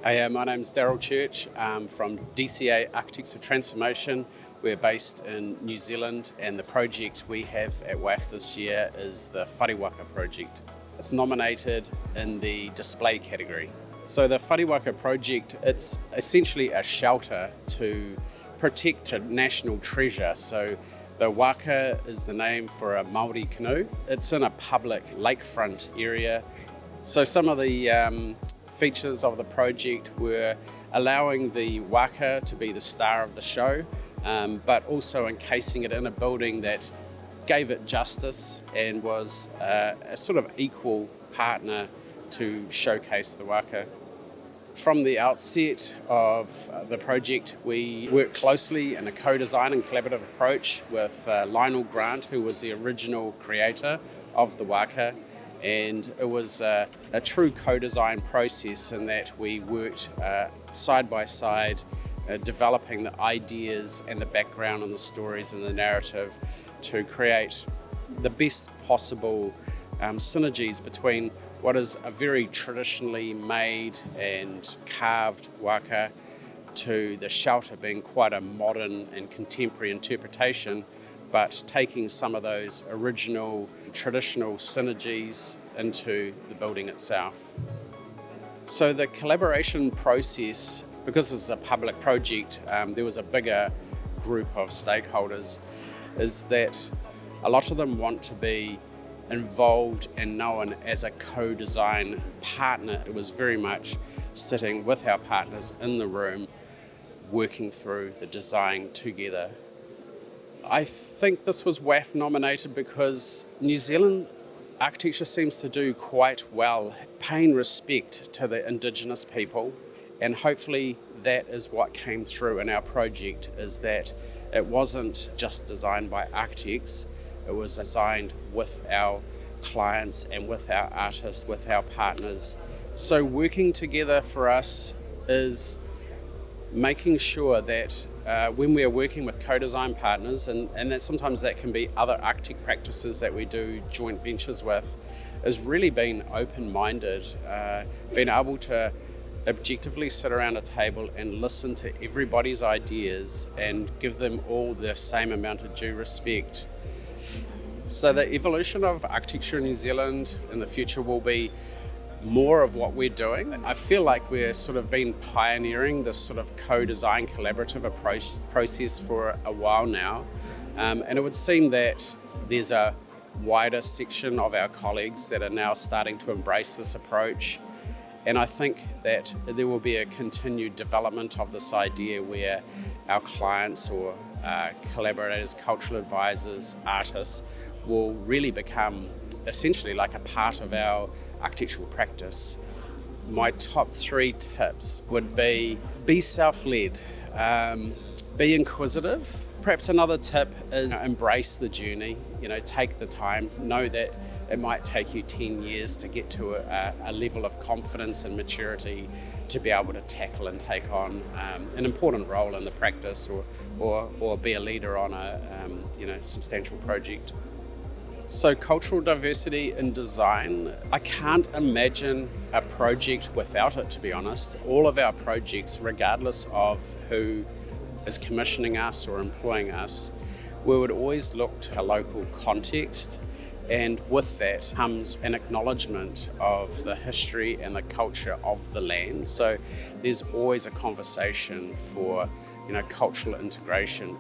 My name's Darryl Church from DCA Architects of Transformation. We're based in New Zealand, and the project we have at WAF this year is the Whare Waka project. It's nominated in the display category. So the Whare Waka project, it's essentially a shelter to protect a national treasure. So the waka is the name for a Māori canoe. It's in a public lakefront area. So some of the features of the project were allowing the waka to be the star of the show, but also encasing it in a building that gave it justice and was a sort of equal partner to showcase the waka. From the outset of the project, we worked closely in a co-design and collaborative approach with Lionel Grant, who was the original creator of the waka. And it was a true co-design process in that we worked side by side, developing the ideas and the background and the stories and the narrative to create the best possible synergies between what is a very traditionally made and carved waka to the shelter being quite a modern and contemporary interpretation, but taking some of those original traditional synergies into the building itself. So the collaboration process, because this is a public project, there was a bigger group of stakeholders, is that a lot of them want to be involved and known as a co-design partner. It was very much sitting with our partners in the room, working through the design together. I think this was WAF nominated because New Zealand architecture seems to do quite well, paying respect to the Indigenous people, and hopefully that is what came through in our project, is that it wasn't just designed by architects, it was designed with our clients and with our artists, with our partners. So working together for us is making sure that when we are working with co-design partners, and that sometimes that can be other architect practices that we do joint ventures with, is really being open-minded, being able to objectively sit around a table and listen to everybody's ideas and give them all the same amount of due respect. So the evolution of architecture in New Zealand in the future will be more of what we're doing. I feel like we're sort of been pioneering this sort of co-design collaborative approach process for a while now. And it would seem that there's a wider section of our colleagues that are now starting to embrace this approach. And I think that there will be a continued development of this idea where our clients or collaborators, cultural advisors, artists will really become essentially like a part of our architectural practice. My top 3 tips would be self-led, be inquisitive. Perhaps another tip is embrace the journey, take the time, know that it might take you 10 years to get to a level of confidence and maturity to be able to tackle and take on an important role in the practice or be a leader on a substantial project. So cultural diversity in design, I can't imagine a project without it, to be honest. All of our projects, regardless of who is commissioning us or employing us, we would always look to a local context, and with that comes an acknowledgement of the history and the culture of the land. So there's always a conversation for cultural integration.